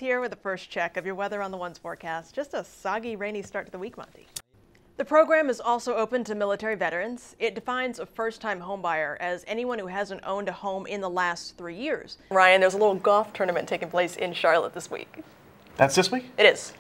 Here with the first check of your weather on the One's forecast. Just a soggy, rainy start to the week, Monty. The program is also open to military veterans. It defines a first-time homebuyer as anyone who hasn't owned a home in the last 3 years. Ryan, there's a little golf tournament taking place in Charlotte this week. That's this week? It is.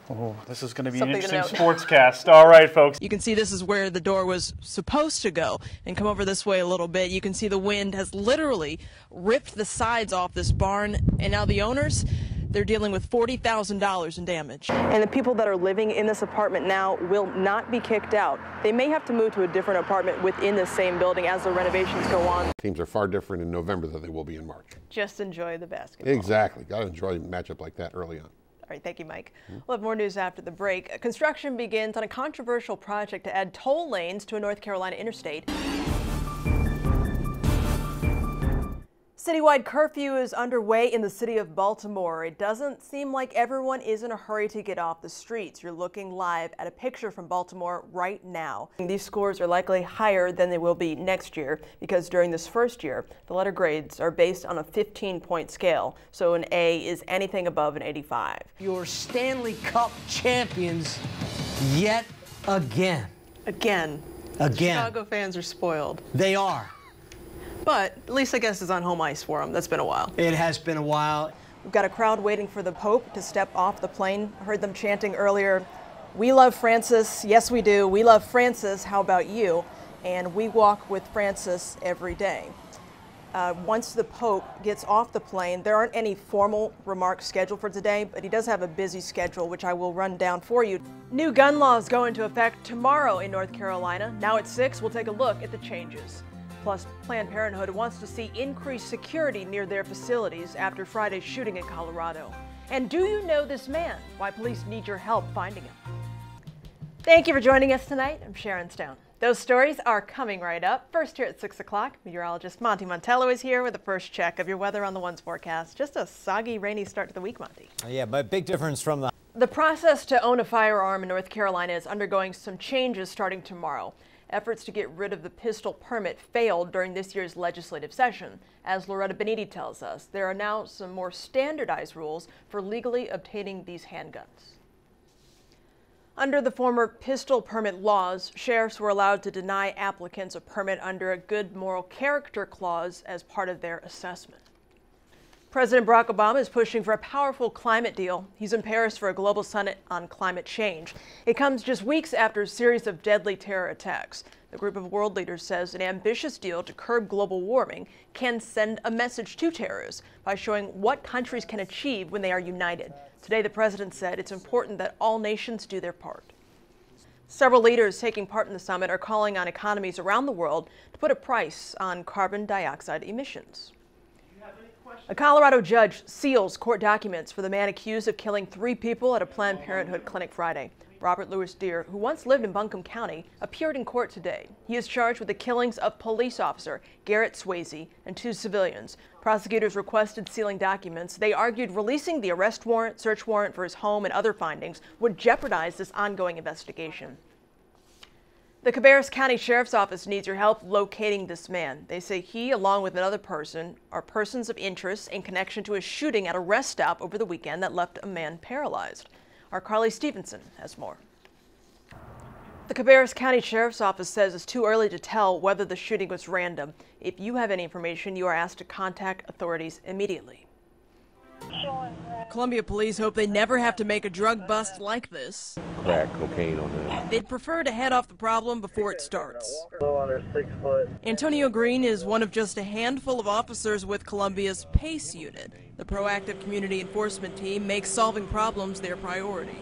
Oh, this is going to be an interesting sportscast. All right, folks. You can see this is where the door was supposed to go. And come over this way a little bit. You can see the wind has literally ripped the sides off this barn. And now the owners, they're dealing with $40,000 in damage. And the people that are living in this apartment now will not be kicked out. They may have to move to a different apartment within the same building as the renovations go on. Teams are far different in November than they will be in March. Just enjoy the basketball. Exactly. Got to enjoy a matchup like that early on. All right, thank you, Mike. We'll have more news after the break. Construction begins on a controversial project to add toll lanes to a North Carolina interstate. Citywide curfew is underway in the city of Baltimore. It doesn't seem like everyone is in a hurry to get off the streets. You're looking live at a picture from Baltimore right now. These scores are likely higher than they will be next year because during this first year, the letter grades are based on a 15-point scale. So an A is anything above an 85. Your Stanley Cup champions yet again. Again. Chicago fans are spoiled. They are. But at least I guess it's on home ice for them. That's been a while. It has been a while. We've got a crowd waiting for the Pope to step off the plane. I heard them chanting earlier, "We love Francis. Yes, we do. We love Francis. How about you?" And we walk with Francis every day. Once the Pope gets off the plane, there aren't any formal remarks scheduled for today, but he does have a busy schedule, which I will run down for you. New gun laws go into effect tomorrow in North Carolina. Now at 6, we'll take a look at the changes. Plus, Planned Parenthood wants to see increased security near their facilities after Friday's shooting in Colorado. And do you know this man? Why police need your help finding him. Thank you for joining us tonight. I'm Sharon Stone. Those stories are coming right up. First here at 6 o'clock, meteorologist Monty Montello is here with the first check of your weather on the One's forecast. Just a soggy, rainy start to the week, Monty. Yeah, but big difference from The process to own a firearm in North Carolina is undergoing some changes starting tomorrow. Efforts to get rid of the pistol permit failed during this year's legislative session. As Loretta Beniti tells us, there are now some more standardized rules for legally obtaining these handguns. Under the former pistol permit laws, sheriffs were allowed to deny applicants a permit under a good moral character clause as part of their assessment. President Barack Obama is pushing for a powerful climate deal. He's in Paris for a global summit on climate change. It comes just weeks after a series of deadly terror attacks. The group of world leaders says an ambitious deal to curb global warming can send a message to terrorists by showing what countries can achieve when they are united. Today, the president said it's important that all nations do their part. Several leaders taking part in the summit are calling on economies around the world to put a price on carbon dioxide emissions. A Colorado judge seals court documents for the man accused of killing 3 people at a Planned Parenthood clinic Friday. Robert Louis Deer, who once lived in Buncombe County, appeared in court today. He is charged with the killings of police officer Garrett Swayze and 2 civilians. Prosecutors requested sealing documents. They argued releasing the arrest warrant, search warrant for his home, and other findings would jeopardize this ongoing investigation. The Cabarrus County Sheriff's Office needs your help locating this man. They say he, along with another person, are persons of interest in connection to a shooting at a rest stop over the weekend that left a man paralyzed. Our Carly Stevenson has more. The Cabarrus County Sheriff's Office says it's too early to tell whether the shooting was random. If you have any information, you are asked to contact authorities immediately. Columbia police hope they never have to make a drug bust like this. Crack cocaine on them. They'd prefer to head off the problem before it starts. Antonio Green is one of just a handful of officers with Columbia's PACE unit. The proactive community enforcement team makes solving problems their priority.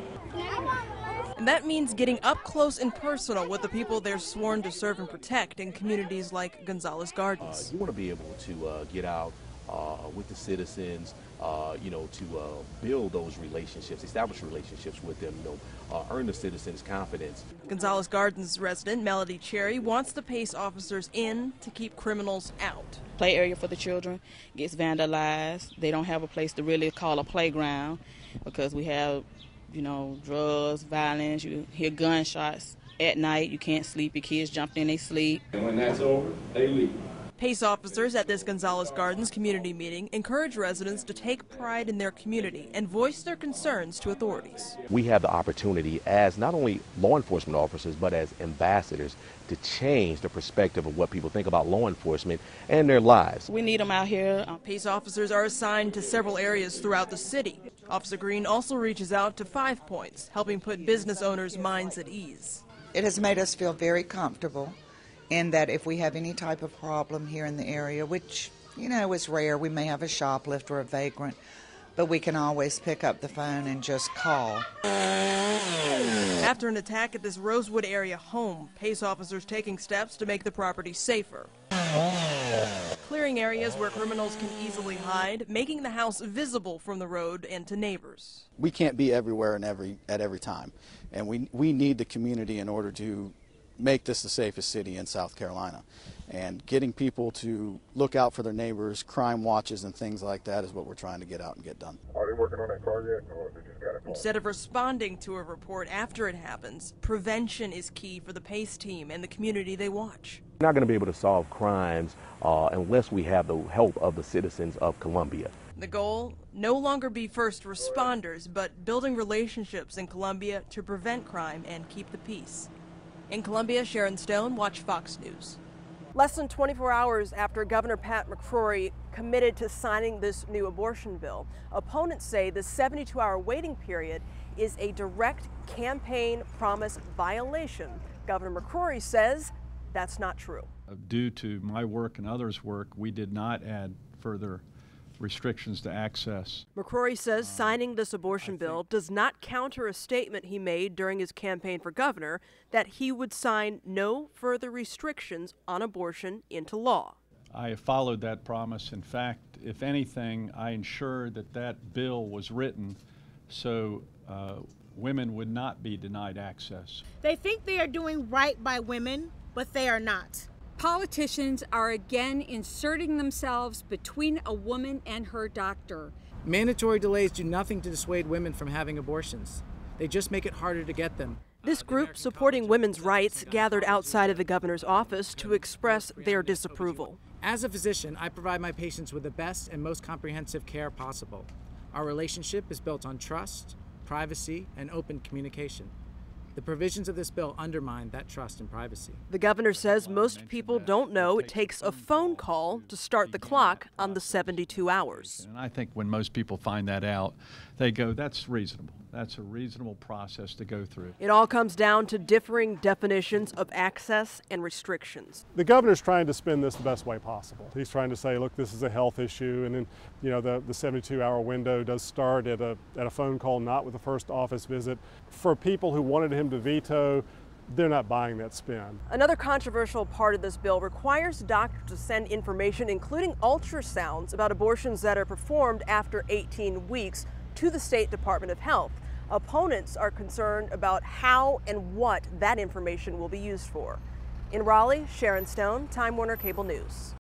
And that means getting up close and personal with the people they're sworn to serve and protect in communities like Gonzales Gardens. You want to be able to get out with the citizens, to build those relationships, establish relationships with them, earn the citizens' confidence. Gonzales Gardens resident Melody Cherry wants the PACE officers in to keep criminals out. Play area for the children gets vandalized. They don't have a place to really call a playground because we have, drugs, violence. You hear gunshots at night. You can't sleep. Your kids jump in, they sleep. And when that's over, they leave. PACE officers at this Gonzales Gardens community meeting encourage residents to take pride in their community and voice their concerns to authorities. We have the opportunity as not only law enforcement officers, but as ambassadors to change the perspective of what people think about law enforcement and their lives. We need them out here. PACE officers are assigned to several areas throughout the city. Officer Green also reaches out to 5 Points, helping put business owners' minds at ease. It has made us feel very comfortable in that if we have any type of problem here in the area, which, you know, is rare, we may have a shoplifter or a vagrant, but we can always pick up the phone and just call. After an attack at this Rosewood area home, PACE officers taking steps to make the property safer. Clearing areas where criminals can easily hide, making the house visible from the road and to neighbors. We can't be everywhere and at every time, and we need the community in order to make this the safest city in South Carolina. And getting people to look out for their neighbors, crime watches and things like that is what we're trying to get out and get done. Are they working on that car yet, or they just got it? Instead of responding to a report after it happens, prevention is key for the PACE team and the community they watch. We're not going to be able to solve crimes unless we have the help of the citizens of Columbia. The goal, no longer be first responders, but building relationships in Columbia to prevent crime and keep the peace. In Columbia, Sharon Stone, Watch Fox News. Less than 24 hours after Governor Pat McCrory committed to signing this new abortion bill, opponents say the 72-hour waiting period is a direct campaign promise violation. Governor McCrory says that's not true. Due to my work and others' work, we did not add further restrictions to access. McCrory says signing this abortion bill does not counter a statement he made during his campaign for governor that he would sign no further restrictions on abortion into law. I have followed that promise. In fact, if anything, I ensured that that bill was written so women would not be denied access. They think they are doing right by women, but they are not. Politicians are again inserting themselves between a woman and her doctor. Mandatory delays do nothing to dissuade women from having abortions. They just make it harder to get them. This group supporting women's rights gathered outside of the governor's office to express their disapproval. As a physician, I provide my patients with the best and most comprehensive care possible. Our relationship is built on trust, privacy, and open communication. The provisions of this bill undermine that trust and privacy. The governor says most people don't know it takes a phone call to start the clock on the 72 hours. And I think when most people find that out, they go, that's reasonable. That's a reasonable process to go through. It all comes down to differing definitions of access and restrictions. The governor's trying to spin this the best way possible. He's trying to say, look, this is a health issue, and then, you know, the 72-hour window does start at a phone call, not with the first office visit. For people who wanted him to veto, they're not buying that spin. Another controversial part of this bill requires doctors to send information, including ultrasounds, about abortions that are performed after 18 weeks to the State Department of Health. Opponents are concerned about how and what that information will be used for. In Raleigh, Sharon Stone, Time Warner Cable News.